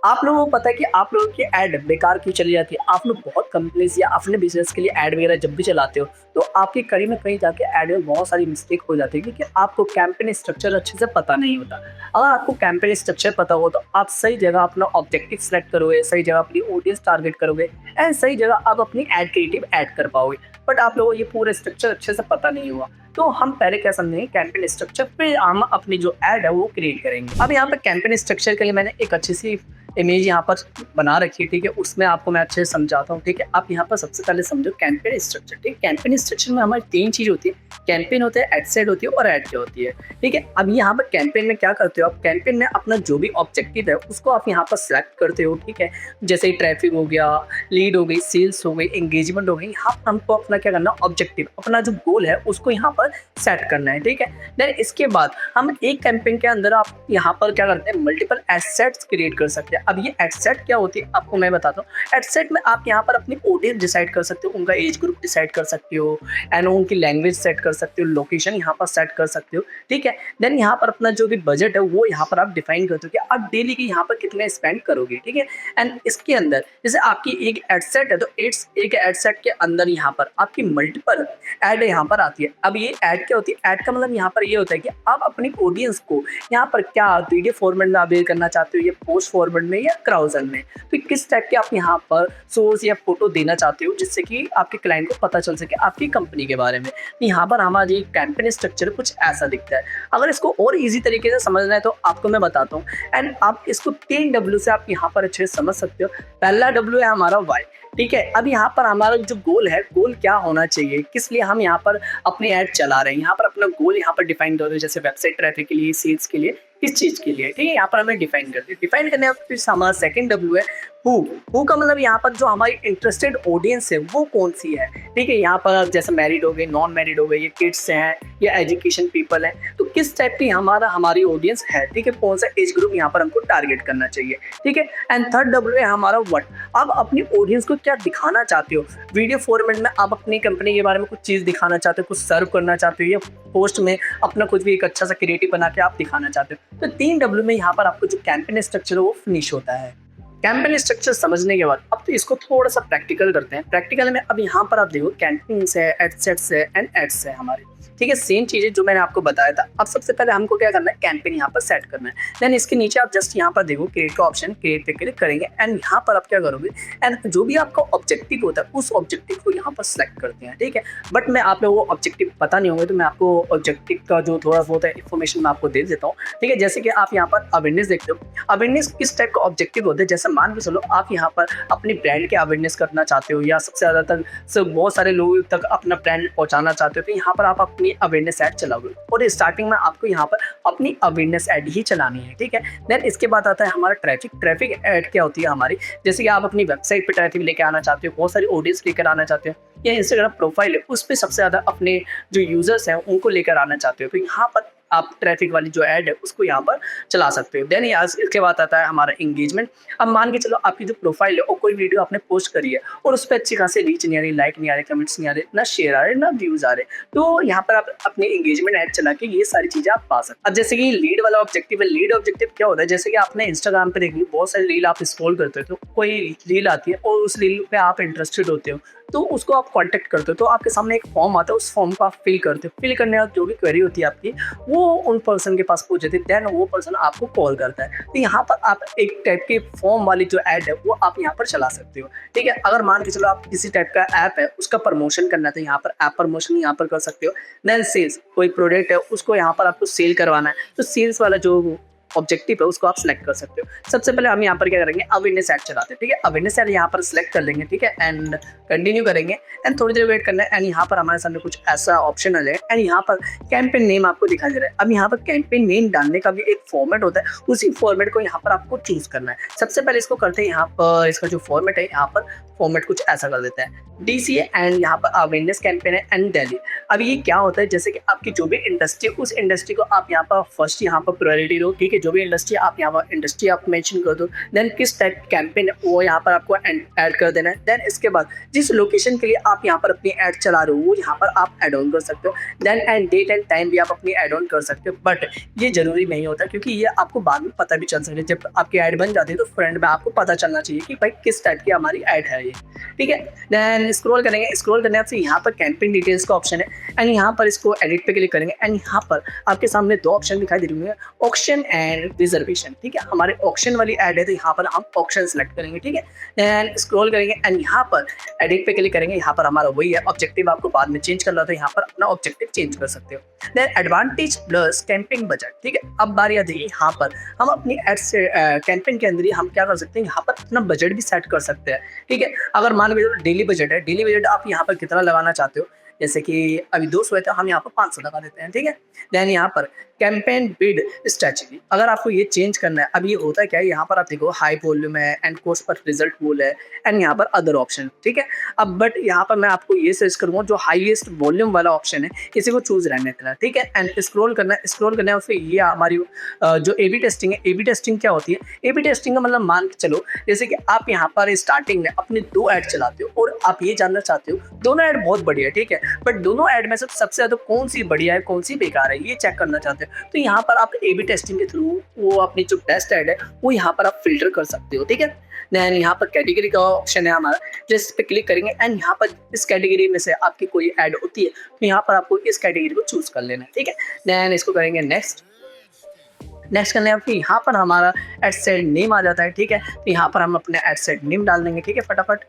आप लोगों को पता है कि आप लोगों की ऐड बेकार क्यों चली जाती है? आप लोग बहुत कंपनीज़ या अपने बिज़नेस के लिए ऐड वगैरह जब भी चलाते हो, तो आपकी कहीं न कहीं जाके ऐड में बहुत सारी मिस्टेक हो जाती है क्योंकि आपको कैंपेन स्ट्रक्चर अच्छे से पता नहीं होता। अगर आपको कैंपेन स्ट्रक्चर पता हो तो आप सही जगह अपना ऑब्जेक्टिव सेलेक्ट करोगे, सही जगह अपनी ऑडियंस टारगेट करोगे एंड सही जगह आप अपनी ऐड क्रिएटिव ऐड कर पाओगे। बट आप लोगों को ये पूरा स्ट्रक्चर अच्छे से पता नहीं हुआ। तो हम पहले क्या समझेंगे कैंपेन स्ट्रक्चर, फिर हम अपनी जो ऐड है वो क्रिएट करेंगे। अब यहाँ पे कैंपेन स्ट्रक्चर के लिए मैंने एक अच्छी सी इमेज यहाँ पर बना रखी है, ठीक है? उसमें आपको मैं अच्छे से समझाता हूँ, ठीक है? आप यहाँ पर सबसे पहले समझो कैंपेन स्ट्रक्चर, ठीक है? कैंपेन स्ट्रक्चर में हमारी 3 चीज़ होती है, कैंपेन होता है, एड सेट होती है और ऐड क्या होती है, ठीक है? अब यहाँ पर कैंपेन में क्या करते हो आप, कैंपेन में अपना जो भी ऑब्जेक्टिव है उसको आप यहाँ पर सिलेक्ट करते हो, ठीक है? जैसे ट्रैफिक हो गया, लीड हो गई, सेल्स हो गई, एंगेजमेंट हो गई, यहाँ पर हमको अपना क्या करना, ऑब्जेक्टिव अपना जो गोल है उसको यहाँ पर सेट करना है, ठीक है? देन इसके बाद हम एक कैंपेन के अंदर आप यहाँ पर क्या करते हैं, मल्टीपल एसेट्स क्रिएट कर सकते हैं। अब ये एसेट क्या होती है आपको मैं बताता हूँ। एसेट में आप यहाँ पर अपनी ऑडियंस डिसाइड कर सकते हो, उनका एज ग्रुप डिसाइड कर सकते हो एंड उनकी लैंग्वेज सेट कर सकते हो, लोकेशन यहाँ पर सेट कर सकते हो, ठीक है? देन यहाँ पर अपना जो भी बजट है वो यहाँ पर आप डिफाइन करते हो कि आप डेली की यहाँ पर कितने स्पेंड करोगे, ठीक है? एंड इसके अंदर जैसे आपकी एक एडसेट है तो एक एडसेट के अंदर यहाँ पर आपकी मल्टीपल ऐड यहाँ पर आती है। अब ये ऐड क्या होती है, ऐड का मतलब यहाँ पर ये होता है कि आप अपनी ऑडियंस को यहाँ पर क्या वीडियो फॉर्मेट में अवेयर करना चाहते हो या पोस्ट फॉर्मेट में या क्राउजल में, तो किस टाइप के आप यहाँ पर सोर्स या फोटो देना चाहते हो जिससे कि आपके क्लाइंट को पता चल सके आपकी कंपनी के बारे में। तो यहाँ पर हमारी कैंपेन स्ट्रक्चर कुछ ऐसा दिखता है। अगर इसको और इजी तरीके से समझना है तो आपको मैं बताता हूँ एंड आप इसको 3 डब्ल्यू से आप यहाँ पर अच्छे से समझ सकते हो। पहला डब्ल्यू है हमारा वाई, ठीक है? अब यहाँ पर हमारा जो गोल है, गोल क्या होना चाहिए, किस लिए हम यहाँ पर अपनी ऐड चला रहे हैं, यहाँ पर अपना गोल यहाँ पर डिफाइन कर दो, जैसे वेबसाइट ट्रैफिक के लिए, सेल्स के लिए, किस चीज़ के लिए, ठीक है? यहाँ पर हमें डिफाइन कर दिया। डिफाइन करने का फिर हमारा सेकंड डब्ल्यू है हू का मतलब यहाँ पर जो हमारी इंटरेस्टेड ऑडियंस है वो कौन सी है, ठीक है? यहाँ पर जैसे मैरिड हो गए, नॉन मैरिड हो गए, ये किड्स हैं या एजुकेशन पीपल हैं, तो किस टाइप की हमारी ऑडियंस है, ठीक है? कौन सा एज ग्रुप यहाँ पर हमको टारगेट करना चाहिए, ठीक है? एंड थर्ड डब्ल्यू है हमारा व्हाट, आप अपनी ऑडियंस को क्या दिखाना चाहते हो। वीडियो फॉर्मेट में आप अपनी कंपनी के बारे में कुछ चीज़ दिखाना चाहते हो, कुछ सर्व करना चाहते हो या पोस्ट में अपना कुछ भी एक अच्छा सा क्रिएटिव बना के आप दिखाना चाहते हो। तो 3 डब्ल्यू में यहाँ पर आपको जो कैंपेन स्ट्रक्चर है वो फिनिश होता है। कैंपेन स्ट्रक्चर समझने के बाद अब तो इसको थोड़ा सा प्रैक्टिकल करते हैं। प्रैक्टिकल में अब यहाँ पर आप देखो कैंपेन्स है, एडसेट्स है एंड एड्स है हमारे, ठीक है? सेम चीज़ें जो मैंने आपको बताया था। अब सबसे पहले हमको क्या करना है, कैंपेन यहाँ पर सेट करना है। देन इसके नीचे आप जस्ट यहाँ पर देखो क्रिएट का ऑप्शन, क्रिएट पे क्लिक करेंगे एंड यहाँ पर आप क्या करोगे एंड जो भी आपका ऑब्जेक्टिव होता है उस ऑब्जेक्टिव को यहाँ पर सेलेक्ट करते हैं, ठीक है? बट मैं आप लोगों को ऑब्जेक्टिव पता नहीं होंगे तो मैं आपको ऑब्जेक्टिव का जो थोड़ा बहुत है इन्फॉर्मेशन मैं आपको दे देता हूँ, ठीक है? जैसे कि आप यहाँ पर अवेयरनेस देखते हो। अवेयरनेस किस टाइप का ऑब्जेक्टिव होता है, जैसे मान के चलो आप यहाँ पर अपने ब्रांड के अवेयरनेस करना चाहते हो या सबसे ज़्यादा तक बहुत सारे लोगों तक अपना ब्रांड पहुँचाना चाहते हो, तो यहाँ पर आप अपनी अवेयरनेस ऐड चलाओगे और स्टार्टिंग में आपको यहाँ पर अपनी अवेयरनेस ऐड ही चलानी है, ठीक है? देन इसके बाद आता है हमारा ट्रैफिक ऐड क्या होती है हमारी, जैसे कि आप अपनी वेबसाइट पे ट्रैफिक लेके आना चाहते हो, बहुत सारी ऑडियंस लेकर आना चाहते हो या इंस्टाग्राम प्रोफाइल है उस पर सबसे ज़्यादा अपने जो यूजर्स हैं उनको लेकर आना चाहते हो, तो यहाँ पर आप ट्रैफिक वाली जो ऐड है उसको यहाँ पर चला सकते हो। देन इसके बाद आता है हमारा एंगेजमेंट। अब मान के चलो आपकी जो प्रोफाइल है और कोई वीडियो आपने पोस्ट करी है और उस पर अच्छी खासी रीच नहीं आ रही, लाइक नहीं आ रहे, कमेंट्स नहीं आ रहे, ना शेयर आ रहे, ना व्यूज आ रहे, तो यहाँ पर आप अपनी एंगेजमेंट ऐड चला के ये सारी चीजें आप पा सकते हो। अब जैसे कि लीड वाला ऑब्जेक्टिव है, लीड ऑब्जेक्टिव क्या होता है, जैसे कि आपने इंस्टाग्राम पे देखी बहुत सारी रील आप स्क्रॉल करते हो, तो कोई रील आती है और उस रील पे आप इंटरेस्टेड होते हो तो उसको आप कांटेक्ट करते हो, तो आपके सामने एक फॉर्म आता है, उस फॉर्म को आप फिल करते हो। फिल करने के बाद जो भी क्वेरी होती है आपकी वो उन पर्सन के पास पहुंच जाती है, देन वो पर्सन आपको कॉल करता है। तो यहाँ पर आप एक टाइप के फॉर्म वाली जो ऐड है वो आप यहाँ पर चला सकते हो, ठीक है? अगर मान के चलो आप किसी टाइप का ऐप है उसका प्रमोशन करना है तो यहाँ पर ऐप प्रमोशन यहाँ पर कर सकते हो। देन सेल्स, कोई प्रोडक्ट है उसको यहाँ पर आपको सेल करवाना है तो सेल्स वाला जो ऑब्जेक्टिव है उसको आप सिलेक्ट कर सकते हो। सबसे पहले हम यहाँ पर क्या करेंगे, अवेयरनेस ऐड चलाते हैं, ठीक है? अवेयरनेस ऐड यहाँ पर सिलेक्ट कर लेंगे, ठीक है? एंड कंटिन्यू करेंगे एंड थोड़ी देर वेट करना है एंड यहाँ पर हमारे सामने कुछ ऐसा ऑप्शन है एंड यहाँ पर कैंपेन नेम आपको दिखाई दे रहा है। अब यहाँ पर कैंपेन नेम डालने का भी एक फॉर्मेट होता है, उसी फॉर्मेट को यहाँ पर आपको चूज करना है। सबसे पहले इसको करते हैं, यहाँ पर इसका जो फॉर्मेट है यहाँ पर फॉर्मेट कुछ ऐसा कर देता है, DCA एंड यहाँ पर अवेयरनेस कैंपेन है एंड दिल्ली। अब ये क्या होता है, जैसे कि आपकी जो भी इंडस्ट्री उस इंडस्ट्री को आप यहाँ पर फर्स्ट यहाँ पर प्रायोरिटी दो, ठीक है? की जो भी इंडस्ट्री आप यहाँ पर इंडस्ट्री आप मेंशन कर दो। देन किस टाइप की कैंपेन वो यहाँ पर आपको ऐड कर देना है। देन इसके बाद जिस लोकेशन के लिए आप यहाँ पर अपनी ऐड चला रहे हो वो यहाँ पर आप ऐड ऑन कर सकते हो। Then end date and time भी आप अपनी ऐड ऑन कर सकते हो, बट ये ज़रूरी नहीं होता क्योंकि ये आपको बाद में पता भी चल सकता है। जब आपकी ऐड बन जाती है तो फ्रंट में आपको पता चलना चाहिए कि भाई किस टाइप की हमारी ऐड है ये, ठीक है। देन स्क्रॉल करेंगे, स्क्रॉल करने से यहाँ पर कैंपेन डिटेल्स का ऑप्शन है एंड यहाँ पर इसको एडिट पे क्लिक करेंगे एंड यहाँ पर आपके सामने दो ऑप्शन दिखाई दे रही है, ऑक्शन एंड रिजर्वेशन, ठीक है। हमारे ऑक्शन वाली ऐड है तो यहाँ पर हम ऑक्शन सेलेक्ट करेंगे, ठीक है। देन स्क्रॉल करेंगे एंड यहाँ पर एडिट पे क्लिक करेंगे। यहाँ पर हमारा वही है ऑब्जेक्टिव, आपको बाद में चेंज करना हो तो यहाँ पर अपना ऑब्जेक्टिव चेंज कर सकते हो। Then advantage plus campaign budget, ठीक है। अब बारी आती है यहाँ पर हम अपनी एड से कैंपेन के अंदर ही हम क्या कर सकते हैं, यहाँ पर अपना बजट भी सेट कर सकते हैं, ठीक है। अगर मान लीजिए डेली बजट है, डेली बजट आप यहाँ पर कितना लगाना चाहते हो, जैसे कि अभी 200 है तो हम यहाँ पर 500 लगा देते हैं, ठीक है। देन यहाँ पर कैंपेन बिड स्ट्रेटजी, अगर आपको ये चेंज करना है, अब ये होता है क्या है, यहाँ पर आप देखो हाई वॉल्यूम है एंड कोस्ट पर रिजल्ट वॉल है एंड यहाँ पर अदर ऑप्शन, ठीक है। अब बट यहाँ पर मैं आपको ये सजेस्ट करूँगा जो हाईएस्ट वॉल्यूम वाला ऑप्शन है इसी को चूज रहने देना, ठीक है। एंड स्क्रॉल करना है उससे ये हमारी जो ए बी टेस्टिंग है, ए बी टेस्टिंग क्या होती है, ए बी टेस्टिंग का मतलब मान के चलो जैसे कि आप यहाँ पर स्टार्टिंग में अपने 2 ऐड चलाते हो और आप ये जानना चाहते हो दोनों ऐड बहुत बढ़िया है, ठीक है, बट दोनों ऐड में से सबसे ज़्यादा कौन सी बढ़िया है कौन सी बेकार है ये चेक करना चाहते हो, तो यहाँ पर आप ए बी टेस्टिंग के थ्रू वो अपनी जो बेस्ट ऐड है वो यहाँ पर आप फिल्टर कर सकते हो, ठीक है। देन यहाँ पर कैटेगरी का ऑप्शन है हमारा, जिस पे क्लिक करेंगे एंड यहाँ पर इस कैटेगरी में से आपकी कोई ऐड होती है तो यहाँ पर आपको इस कैटेगरी को चूज कर लेना है, ठीक है। देन इसको करेंगे नेक्स्ट करने फिर यहाँ पर हमारा एड सेट नेम आ जाता है, ठीक है। तो यहाँ पर हम अपने एड सेट नेम डाल देंगे, ठीक है, फटाफट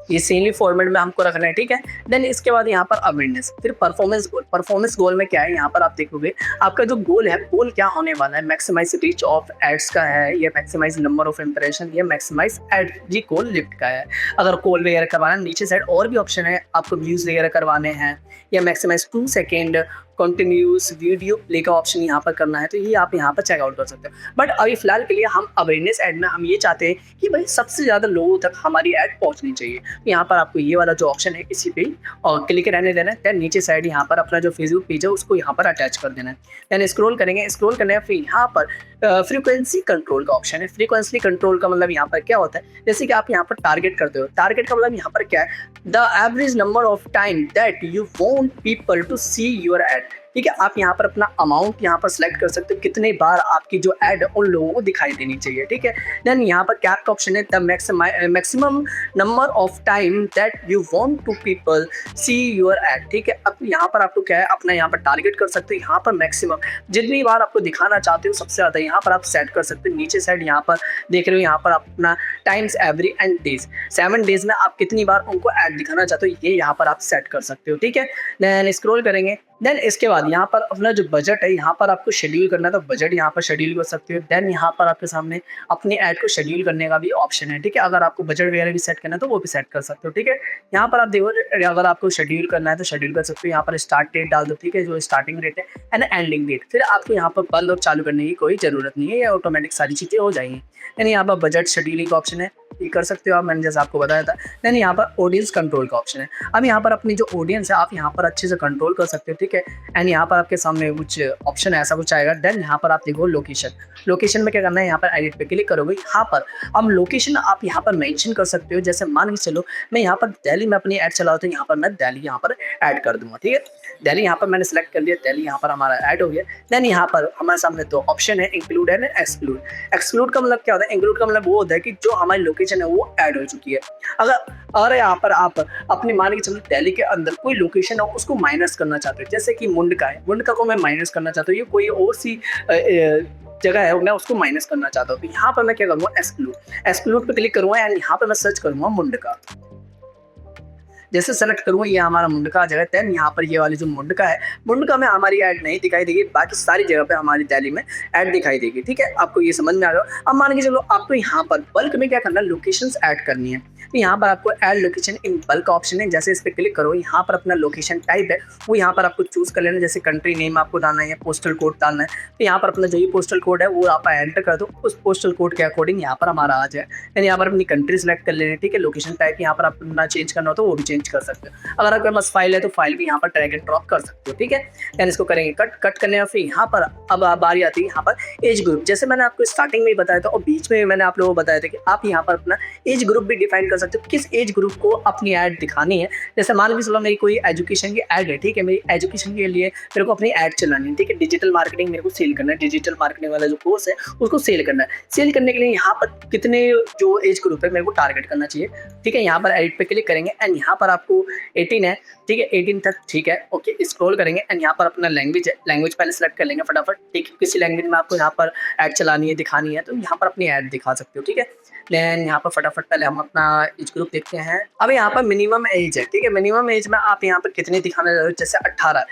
ये सेमली फॉर्मेट में हमको रखना है, ठीक है। देन इसके बाद यहाँ पर अवेयरनेस, फिर परफॉर्मेंस गोल में क्या है, यहाँ पर आप देखोगे आपका जो गोल है, गोल क्या होने वाला है, मैक्सिमाइज रीच ऑफ एड्स का है, ये मैक्सिमाइज नंबर ऑफ इंप्रेशन, ये मैक्सिमाइज एड जी कॉल लिफ्ट का है। अगर कॉल वगैरह करवाना नीचे साइड और भी ऑप्शन है, आपको व्यूज वगैरह करवाने हैं या maximise 2 second continuous video play का ऑप्शन यहाँ पर करना है तो ये आप यहाँ पर चेकआउट कर सकते हो। बट अभी फिलहाल के लिए हम अवेयरनेस ऐड में हम ये चाहते हैं कि भाई सबसे ज़्यादा लोगों तक हमारी ऐड पहुँचनी चाहिए, तो यहाँ पर आपको ये वाला जो ऑप्शन है इसी पे और क्लिक रहने देना है। दैन नीचे साइड यहाँ पर अपना जो फेसबुक पेज है उसको यहाँ पर अटैच कर देना है। दैन स्क्रॉल करेंगे, स्क्रॉल करने फिर यहाँ पर फ्रीक्वेंसी कंट्रोल का ऑप्शन है। फ्रीक्वेंसी कंट्रोल का मतलब यहाँ पर क्या होता है, जैसे कि आप यहाँ पर टारगेट करते हो, टारगेट का मतलब यहाँ पर क्या है, the average number of time that you want people to see your ad, ठीक है। आप यहाँ पर अपना अमाउंट यहाँ पर सिलेक्ट कर सकते हो, कितने बार आपकी जो ऐड उन लोगों को दिखाई देनी चाहिए, ठीक है। देन यहाँ पर कैप का ऑप्शन है, the maximum number of time that you want to people see your ad, ठीक है। अब यहाँ पर आपको क्या है, अपना यहाँ पर टारगेट कर सकते हो, यहाँ पर मैक्सिमम जितनी बार आपको दिखाना चाहते हो सबसे ज़्यादा यहाँ पर आप सेट कर सकते हो। नीचे साइड यहाँ पर देख रहे हो, यहाँ पर अपना times every and days, 7 days में आप कितनी बार उनको ऐड दिखाना चाहते हो ये यहाँ पर आप सेट कर सकते हो, ठीक है। देन स्क्रॉल करेंगे, देन इसके बाद यहाँ पर अपना जो बजट है यहाँ पर आपको शेड्यूल करना है तो बजट यहाँ पर शेड्यूल कर सकते हो। देन यहाँ पर आपके सामने अपनी ऐड को शेड्यूल करने का भी ऑप्शन है, ठीक है। अगर आपको बजट वगैरह भी सेट करना है तो वो भी सेट कर सकते हो, ठीक है। यहाँ पर आप देखो अगर आपको शेड्यूल करना है तो शेड्यूल कर सकते हो, यहाँ पर स्टार्ट डेट डाल दो, ठीक है, जो स्टार्टिंग डेट है एंड एंडिंग डेट। फिर आपको यहाँ पर बंद और चालू करने की कोई ज़रूरत नहीं है, ये ऑटोमेटिक सारी चीज़ें हो जाएंगी। यानी यहाँ पर बजट शेड्यूलिंग का ऑप्शन है, ये कर सकते हो आप, मैंने जैसे आपको बताया था। देन यहाँ पर ऑडियंस कंट्रोल का ऑप्शन है, अब यहाँ पर अपनी जो ऑडियंस है आप यहाँ पर अच्छे से कंट्रोल कर सकते हो, ठीक है। एंड यहाँ पर आपके सामने कुछ ऑप्शन ऐसा कुछ आएगा। देन यहाँ पर आप देखो लोकेशन में क्या करना है, यहाँ पर एडिट पे क्लिक करोगे, यहाँ पर अब लोकेशन आप यहाँ पर मेंशन कर सकते हो। जैसे मान के चलो मैं यहाँ पर दिल्ली में अपनी ऐड चलाता हूँ, यहाँ पर मैं दिल्ली यहाँ पर ऐड कर दूंगा, ठीक है। दिल्ली यहाँ पर मैंने सेलेक्ट कर लिया, दिल्ली यहाँ पर हमारा ऐड हो गया। देन यहाँ पर हमारे सामने 2 ऑप्शन है, इंक्लूड एंड एक्सक्लूड। एक्सक्लूड का मतलब क्या होता है, इंक्लूड का मतलब वो होता है कि जो हमारी लोकेशन है वो ऐड हो चुकी है। अगर यहाँ पर आप अपने मान के चलो दिल्ली के अंदर कोई लोकेशन है उसको माइनस करना चाहते हो, जैसे कि मुंडका है, मुंडका को मैं माइनस करना चाहता हूँ, ये कोई और सी जगह है मैं उसको माइनस करना चाहता हूँ, तो यहाँ पर मैं क्या करूँगा, एक्सक्लूड पे क्लिक करूँगा एंड यहाँ पर मैं सर्च करूँगा मुंडका। जैसे सेलेक्ट करूँगा ये हमारा मुंडका आ जाएगा। देन यहाँ पर ये वाली जो मुंडका है, मुंडका में हमारी ऐड नहीं दिखाई देगी, बाकी सारी जगह पे हमारी दिल्ली में ऐड दिखाई देगी, ठीक है। आपको ये समझ में आ रहा है। अब मान के चलो आपको यहाँ पर बल्क में क्या करना है, लोकेशंस ऐड करनी है, तो यहाँ पर आपको add location in bulk option है। जैसे इस पर क्लिक करो, यहाँ पर अपना लोकेशन टाइप है वो यहाँ पर आपको चूज कर लेना, जैसे कंट्री नेम आपको डालना है या पोस्टल कोड डालना है, तो यहाँ पर अपना जो ये पोस्टल कोड है वो आप एंटर कर दो, उस पोस्टल कोड के अकॉर्डिंग यहाँ पर हमारा आ जाए। यानी यहाँ पर अपनी कंट्री सेलेक्ट कर लेनी है, ठीक है। लोकेशन टाइप यहाँ पर अपना चेंज करना हो तो वो भी चेंज चेंज कर सकते हो। अगर आपके पास फाइल है तो फाइल भी यहाँ पर ड्रैग एंड ड्रॉप कर सकते हो, ठीक है। देन इसको करेंगे कट करने और फिर यहाँ पर अब बारी आती है यहाँ पर एज ग्रुप। जैसे मैंने आपको स्टार्टिंग में ही बताया था और बीच में मैंने आप लोगों को बताया था कि आप यहाँ पर अपना एज ग्रुप भी डिफाइन कर सकते हो, किस एज ग्रुप को अपनी ऐड दिखानी है। जैसे मान लीजिए चलो मेरी कोई एजुकेशन की ऐड है, ठीक है, मेरी एजुकेशन के लिए मेरे को अपनी ऐड चलानी है, ठीक है, डिजिटल मार्केटिंग मेरे को सेल करना है, डिजिटल मार्केटिंग वाला जो कोर्स है उसको सेल करना है। सेल करने के लिए यहाँ पर कितने जो एज ग्रुप है मेरे को टारगेट करना चाहिए, ठीक है। यहाँ पर एडिट पे क्लिक करेंगे एंड यहाँ पर आपको 18 है, ठीक है, 18 तक, ठीक है, ओके। स्क्रॉल करेंगे एंड यहाँ पर अपना लैंग्वेज है, लैंग्वेज पहले सेलेक्ट कर लेंगे फटाफट, ठीक है। किसी लैंग्वेज में आपको यहाँ पर ऐड चलानी है, दिखानी है तो यहाँ पर अपनी ऐड दिखा सकते हो, ठीक है। देन यहाँ पर फटाफट पहले हम अपना एज ग्रुप देखते हैं। अब यहाँ पर मिनिमम एज है, ठीक है, मिनिमम एज में आप यहाँ पर कितनी दिखाना चाहते हो, जैसे 18।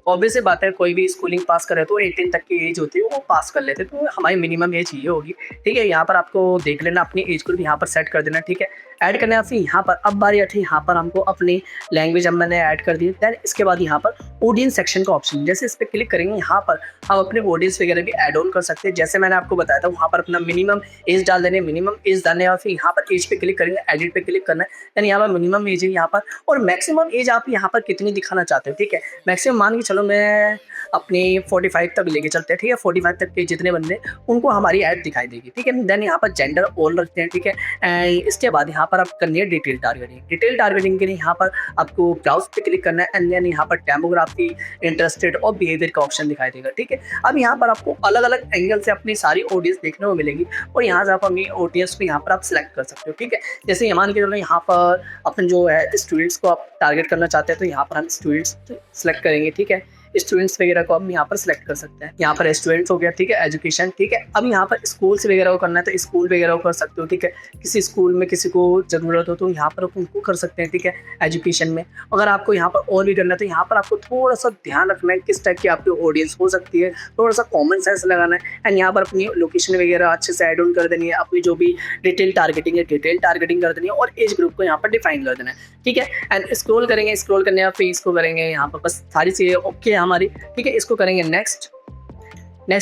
ऑब्वियस बात है कोई भी स्कूलिंग पास करे तो 18 तक की एज होती है वो पास कर लेते, तो हमारी मिनिमम एज ये होगी, ठीक है। यहाँ पर आपको देख लेना, अपनी एज ग्रुप यहाँ पर सेट कर देना, ठीक है। ऐड करने है फिर यहाँ पर अब बारी आती है, यहाँ पर हमको अपनी लैंग्वेज अब मैंने ऐड कर दी। दैन इसके बाद यहाँ पर ऑडियंस सेक्शन का ऑप्शन, जैसे इस पर क्लिक करेंगे यहाँ पर हम अपने ऑडियंस वगैरह भी ऐड ऑन कर सकते हैं। जैसे मैंने आपको बताया था वहाँ पर अपना मिनिमम एज डाल देने, मिनिमम एज डालने और फिर यहाँ पर एज पे क्लिक करेंगे, एडिट पे क्लिक करना है। दैन यहाँ पर मिनिमम एज है यहाँ पर, और मैक्सिमम एज आप यहाँ पर कितनी दिखाना चाहते हो, ठीक है। मैक्सिमम मान के चलो मैं अपनी 45 तक लेके चलते हैं, ठीक है। 45 तक के जितने बंदे उनको हमारी ऐड दिखाई देगी, ठीक है। देन यहाँ पर जेंडर ऑल रखते हैं, ठीक है। एंड इसके बाद यहाँ पर आप करनी है डिटेल टारगेटिंग। डिटेल टारगेटिंग के लिए यहाँ पर आपको ब्राउज पे क्लिक करना है एंड देन यहाँ पर डेमोग्राफी, इंटरेस्टेड और बिहेवियर का ऑप्शन दिखाई देगा, ठीक है। अब यहाँ पर आपको अलग अलग एंगल से अपनी सारी ऑडियंस देखने को मिलेगी और यहाँ से आप अपनी ऑडियंस को यहाँ पर आप सिलेक्ट कर सकते हो, ठीक है। जैसे ये मान के चलो यहाँ पर अपन जो है स्टूडेंट्स को आप टारगेट करना चाहते हैं तो यहाँ पर हम स्टूडेंट्स सेलेक्ट करेंगे, ठीक है। स्टूडेंट्स वगैरह को हम यहाँ पर सिलेक्ट कर सकते हैं। यहाँ पर स्टूडेंट्स हो गया, ठीक है, एजुकेशन, ठीक है। अब यहाँ पर स्कूल्स वगैरह को करना है तो स्कूल वगैरह को कर सकते हो, ठीक है। किसी स्कूल में किसी को ज़रूरत हो तो यहाँ पर उनको कर सकते हैं, ठीक है, एजुकेशन में। अगर आपको यहाँ पर और भी करना है तो यहाँ पर आपको थोड़ा सा ध्यान रखना है किस टाइप की आपकी ऑडियंस हो सकती है, थोड़ा सा कॉमन सेंस लगाना है एंड यहाँ पर अपनी लोकेशन वगैरह अच्छे से एड ऑन कर देनी है, अपनी जो भी डिटेल टारगेटिंग है डिटेल टारगेटिंग कर देनी है और एज ग्रुप को यहाँ पर डिफाइन कर देना है, ठीक है। एंड स्क्रॉल करेंगे, स्क्रॉल करने फिर इसको करेंगे यहाँ पर बस सारी चीज़ें ओके हमारी, ठीक है। इसको करेंगे नेक्स्ट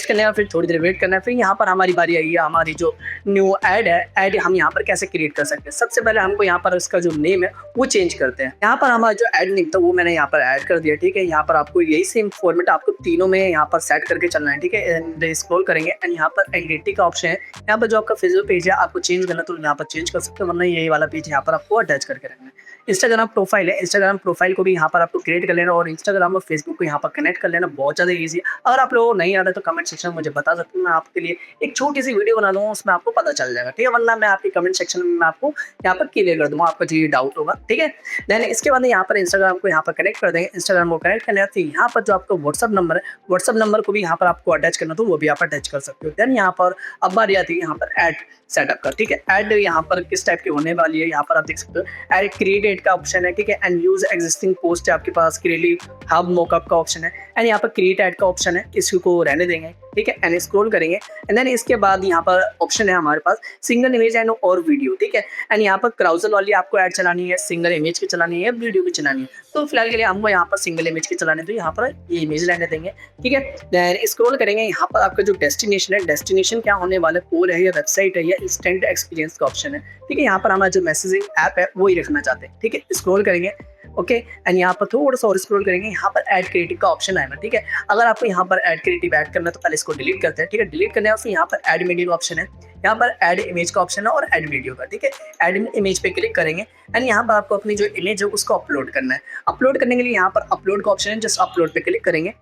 करने का, फिर थोड़ी देर वेट करना है। फिर यहाँ पर हमारी बारी आई है, हमारी जो न्यू ऐड है, ऐड हम यहाँ पर कैसे क्रिएट कर सकते हैं। सबसे पहले हमको यहाँ पर इसका जो नेम है वो चेंज करते हैं। यहाँ पर हमारा जो ऐड नेम था वो मैंने यहाँ पर ऐड कर दिया, ठीक है। यहाँ पर आपको यही सेम फॉर्मेट आपको तीनों में यहाँ पर सेट करके चलना है, ठीक है। एंड स्क्रॉल करेंगे एंड यहाँ पर आइडेंटिटी का ऑप्शन है। यहाँ पर जो आपका फेसबुक पेज है आपको चेंज करना तो यहाँ पर चेंज कर सकते हो, वरना यही वाला पेज यहाँ पर आपको अटैच करके रखना है। इंस्टाग्राम प्रोफाइल है, इंस्टाग्राम प्रोफाइल को भी यहाँ पर आपको क्रिएट कर लेना और इंस्टाग्राम और फेसबुक को यहाँ पर कनेक्ट कर लेना, बहुत ज़्यादा ईजी है। अगर आप लोगों को नहीं आ रहा है तो कमेंट सेक्शन में मुझे बता सकते हैं, मैं आपके लिए एक छोटी सी वीडियो बना दूँगा, उसमें आपको पता चल जाएगा, ठीक है। वरना मैं आपके कमेंट सेक्शन में मैं आपको यहाँ पर क्लियर कर दूँगा, आपका जो डाउट होगा, ठीक है। देन इसके बाद यहाँ पर इंस्टाग्राम को यहाँ पर कनेक्ट कर देंगे। इंस्टाग्राम को कनेक्ट करने तो यहाँ पर जो आपका व्हाट्सअप नंबर है, व्हाट्सअप नंबर को भी यहाँ पर आपको अटैच करना तो वो भी आप अटैच कर सकते हो। देन यहाँ पर अब बारी आती है यहाँ पर ऐड सेटअप का, ठीक है। ऐड यहाँ पर किस टाइप की होने वाली है यहाँ पर आप देख सकते हो। ऐड क्रिएट ऐड का ऑप्शन है, ठीक है। एंड यूज एग्जिस्टिंग पोस्ट है आपके पास, क्रिएट हब मॉकअप का ऑप्शन है एंड यहाँ पर क्रिएट ऐड का ऑप्शन है, इसको रहने देंगे, ठीक है। एंड स्क्रॉल करेंगे एंड देन इसके बाद यहाँ पर ऑप्शन है हमारे पास सिंगल इमेज एंड और वीडियो, ठीक है। एंड यहाँ पर क्राउजल वाली आपको ऐड चलानी है, सिंगल इमेज की चलानी है, वीडियो की चलानी है। तो फिलहाल के लिए हमको यहाँ पर सिंगल इमेज की चलानी है तो यहाँ पर ये इमेज रहने देंगे, ठीक है। देन स्क्रॉल करेंगे, यहाँ पर आपका जो डेस्टिनेशन है, डेस्टिनेशन क्या होने वाला है, पोल है या वेबसाइट है या इंस्टेंट एक्सपीरियंस का ऑप्शन है, ठीक है। यहाँ पर हमारा जो मैसेजिंग ऐप है वो ही रखना चाहते हैं, ठीक है। स्क्रॉल करेंगे ओके एंड यहाँ पर थोड़ा सा और स्क्रॉल करेंगे, यहाँ पर ऐड क्रिएटिव का ऑप्शन आएगा, ठीक है। अगर आपको यहाँ पर ऐड क्रिएटिव ऐड करना है तो पहले इसको डिलीट करते हैं, ठीक है। डिलीट करने और फिर यहाँ पर ऐड मीडिया का ऑप्शन है, यहाँ पर ऐड इमेज का ऑप्शन है और ऐड वीडियो का, ठीक है। ऐड इमेज पे क्लिक करेंगे एंड यहाँ पर आपको अपनी जो इमेज है उसको अपलोड करना है। अपलोड करने के लिए यहाँ पर अपलोड का ऑप्शन है, जस्ट अपलोड पे क्लिक करेंगे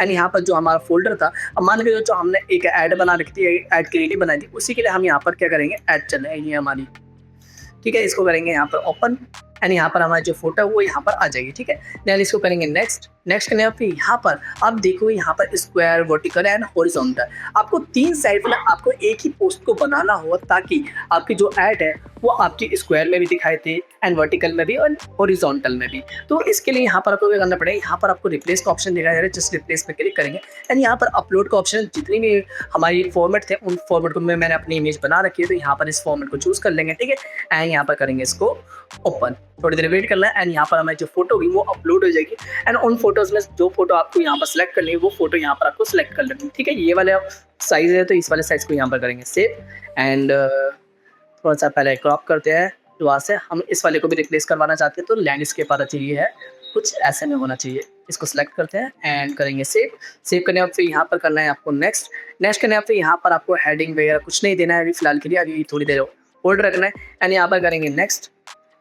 एंड यहाँ पर जो हमारा फोल्डर था, अब मान लीजिए जो हमने एक ऐड बना रखी थी, ऐड क्रिएटिव बनाई थी, उसी के लिए हम यहाँ पर क्या करेंगे, ऐड चल रही है हमारी, ठीक है। इसको करेंगे यहाँ पर ओपन एंड यहाँ पर हमारा जो फोटो है वो यहाँ पर आ जाएगी, ठीक है। देन इसको करेंगे नेक्स्ट करने फिर यहाँ पर आप देखो यहाँ पर स्क्वायर, वर्टिकल एंड हॉरिजॉन्टल, आपको 3 साइड में आपको एक ही पोस्ट को बनाना हो ताकि आपकी जो ऐड है वो आपकी स्क्वायर में भी दिखाई दे एंड वर्टिकल में भी और हॉरिजॉन्टल में भी। तो इसके लिए यहाँ पर आपको क्या करना पड़ेगा, यहाँ पर आपको रिप्लेस का ऑप्शन दिखाया जा रहा है, जस्ट रिप्लेस पे क्लिक करेंगे एंड यहाँ पर अपलोड का ऑप्शन, जितनी भी हमारी फॉर्मेट थे उन फॉर्मेट को मैंने अपनी इमेज बना रखी है तो यहाँ पर इस फॉर्मेट को चूज कर लेंगे, ठीक है। एंड यहाँ पर करेंगे इसको ओपन, थोड़ी देर वेट करना है एंड यहाँ पर हमारी जो फोटो होगी वो अपलोड हो जाएगी एंड उन फोटोज में जो फोटो आपको यहाँ पर सिलेक्ट करनी है वो फोटो यहाँ पर आपको सिलेक्ट कर लेनी है, ठीक है। ये वाले साइज है तो इस वाले साइज को यहाँ पर करेंगे सेव एंड थोड़ा सा पहले क्रॉप करते हैं, तो वहाँ से हम इस वाले को भी रिप्लेस करवाना चाहते हैं तो लैंडस्केप वाला चाहिए है, कुछ ऐसे में होना चाहिए। इसको सेलेक्ट करते हैं एंड करेंगे सेव। सेव करने के बाद फिर यहाँ पर करना है आपको नेक्स्ट। नेक्स्ट करने के बाद फिर यहाँ पर आपको हेडिंग वगैरह कुछ नहीं देना है अभी फिलहाल के लिए, अभी थोड़ी देर होल्ड रखना है एंड यहाँ पर करेंगे नेक्स्ट।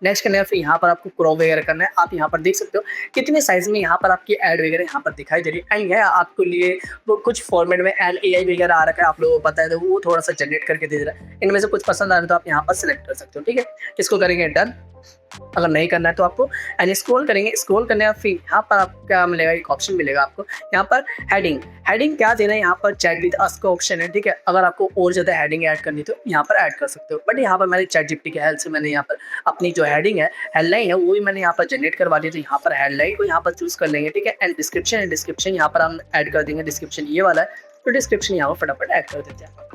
नेक्स्ट करने फिर यहाँ पर आपको क्रॉप वगैरह करना है। आप यहाँ पर देख सकते हो कितने साइज में यहाँ पर आपकी ऐड वगैरह यहाँ पर दिखाई दे रही है एंड यह आपको लिए वो कुछ फॉर्मेट में एंड AI वगैरह आ रखा है, आप लोगों को पता है, तो वो थोड़ा सा जनरेट करके दे रहा है। इनमें से कुछ पसंद आ रहा है तो आप यहाँ पर सिलेक्ट कर सकते हो, ठीक है। इसको करेंगे डन। अगर नहीं करना है तो आपको एंड स्क्रॉल करेंगे। स्क्रॉल करने का फिर यहाँ पर आपको क्या मिलेगा, एक ऑप्शन मिलेगा आपको यहाँ पर हेडिंग। हेडिंग क्या देना है, यहाँ पर चैट विद अस का ऑप्शन है, ठीक है। अगर आपको और ज़्यादा हेडिंग ऐड करनी तो यहाँ पर ऐड कर सकते हो, बट यहाँ पर मैंने ChatGPT के हेल्प से मैंने यहाँ पर अपनी जो हेडिंग है, हेडलाइन है, वो भी मैंने यहाँ पर जनरेट करवा दी। तो यहाँ पर हेडलाइन को यहाँ पर चूज कर लेंगे, ठीक है। एंड डिस्क्रिप्शन है, डिस्क्रिप्शन यहाँ पर हम ऐड कर देंगे। डिस्क्रिप्शन ये वाला है तो डिस्क्रिप्शन यहाँ पर फटाफट ऐड कर देते हैं।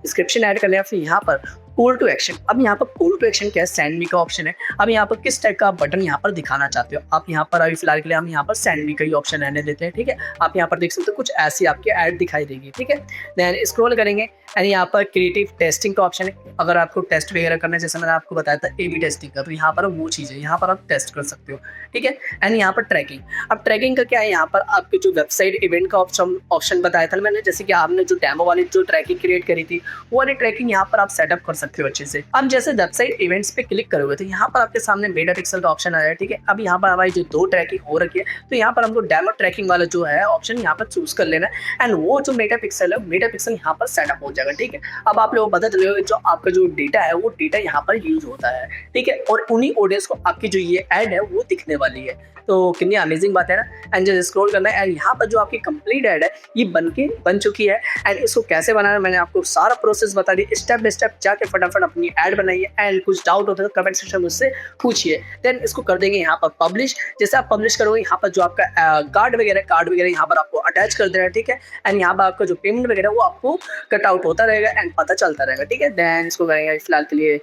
डिस्क्रिप्शन ऐड कर लिया फिर यहाँ पर कॉल टू एक्शन। अब यहाँ पर कॉल टू एक्शन क्या है, सेंड मी का ऑप्शन है। अब यहाँ पर किस टाइप का बटन यहाँ पर दिखाना चाहते हो आप, यहाँ पर अभी फिलहाल के लिए हम यहाँ पर सेंड मी का ही ऑप्शन रहने देते हैं, ठीक है। आप यहाँ पर देख सकते हो कुछ ऐसी आपकी ऐड दिखाई देगी, ठीक है। देन स्क्रॉल करेंगे एंड यहाँ पर क्रिएटिव टेस्टिंग का ऑप्शन है। अगर आपको टेस्ट वगैरह करना है, जैसे मैंने आपको बताया था AB टेस्टिंग का, तो यहाँ पर वो चीज़ है, यहाँ पर आप टेस्ट कर सकते हो, ठीक है। एंड यहाँ पर ट्रैकिंग। अब ट्रैकिंग का क्या है, यहाँ पर आपकी जो वेबसाइट इवेंट का ऑप्शन बताया था मैंने, जैसे कि आपने जो डेमो वाली जो ट्रैकिंग क्रिएट करी थी वो वाली ट्रैकिंग यहाँ पर आप सेटअप कर सकते हो अच्छे से। अब जैसे वेबसाइट इवेंट्स पे क्लिक करोगे तो यहाँ पर आपके सामने मेटा पिक्सल का ऑप्शन आ रहा है, ठीक है। अब यहाँ पर हमारी जो 2 ट्रैकिंग हो रखी है तो यहाँ पर हमको डेमो ट्रैकिंग वाला जो है ऑप्शन यहाँ पर चूज कर लेना है एंड वो जो मेटा पिक्सल है, मेटा पिक्सल यहाँ पर सेटअप हो जाएगा, ठीक है। अब आप लोगों को पता चलेगा जो आपका जो डेटा है वो डेटा यहाँ पर यूज होता है, ठीक है। और उन्हीं ऑडियंस को आपकी जो ये ऐड है वो दिखने वाली है, तो कितनी अमेजिंग बात है ना। एंड जस्ट स्क्रॉल करना है एंड यहाँ पर जो आपकी कंप्लीट ऐड है ये बन चुकी है। एंड इसको कैसे बनाना मैंने आपको सारा प्रोसेस बता दी, स्टेप बाय स्टेप जाके फटाफट अपनी ऐड बनाइए। एंड कुछ डाउट होता है तो कमेंट सेक्शन में मुझसे पूछिए। देन इसको कर देंगे यहाँ पर पब्लिश। जैसे आप पब्लिश करोगे यहाँ पर जो आपका कार्ड वगैरह यहाँ पर आपको अटैच कर देना है, ठीक है। एंड यहाँ पर आपका जो पेमेंट वगैरह वो आपको कट आउट होता रहेगा एंड पता चलता रहेगा, ठीक है। देन इसको करेंगे फिलहाल के लिए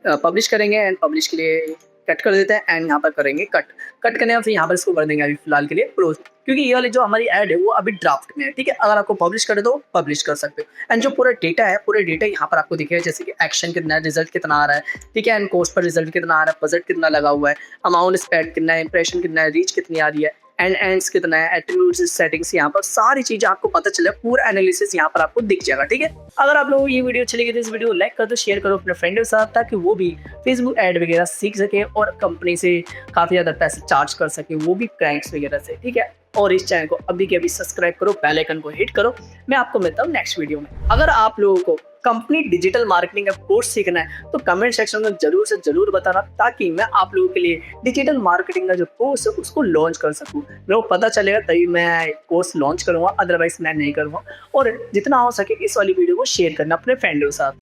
पब्लिश करेंगे एंड पब्लिश के लिए कट कर देते हैं एंड यहाँ पर करेंगे कट करने और फिर यहाँ पर इसको कर देंगे अभी फिलहाल के लिए क्लोज, क्योंकि ये वाली जो हमारी ऐड है वो अभी ड्राफ्ट में है, ठीक है। अगर आपको पब्लिश करे तो पब्लिश कर सकते हो। एंड जो पूरा डेटा है, पूरे डेटा यहाँ पर आपको दिखेगा, जैसे कि एक्शन कितना है, रिजल्ट कितना आ रहा है, ठीक है। एंड कॉस्ट पर रिजल्ट कितना आ रहा है, बजट कितना लगा हुआ है, अमाउंट स्पेंड कितना है, इंप्रेशन कितना है, रीच कितनी आ रही है, एंड्स कितना है, एट्रीब्यूट्स, सेटिंग्स, यहाँ पर सारी चीजें आपको पता चले, पूरा एनालिसिस यहाँ पर आपको दिख जाएगा, ठीक है। अगर आप लोगों को ये वीडियो अच्छी लगी तो इस वीडियो को लाइक कर दो, शेयर करो अपने फ्रेंड के साथ, ताकि वो भी फेसबुक ऐड वगैरह सीख सके और कंपनी से काफी ज्यादा पैसे चार्ज कर सके, वो भी प्रैंक्स वगैरह से, ठीक है। और इस चैनल को अभी के अभी सब्सक्राइब करो, बेल आइकन को हिट करो। मैं आपको मिलता हूँ नेक्स्ट वीडियो में। अगर आप लोगों को कंप्लीट डिजिटल मार्केटिंग का कोर्स सीखना है तो कमेंट सेक्शन में जरूर से जरूर बताना, ताकि मैं आप लोगों के लिए डिजिटल मार्केटिंग का जो कोर्स है उसको लॉन्च कर सकूं। मेरे को पता चलेगा तभी मैं कोर्स लॉन्च करूंगा, अदरवाइज मैं नहीं करूंगा। और जितना हो सके इस वाली वीडियो को शेयर करना अपने फ्रेंड के साथ।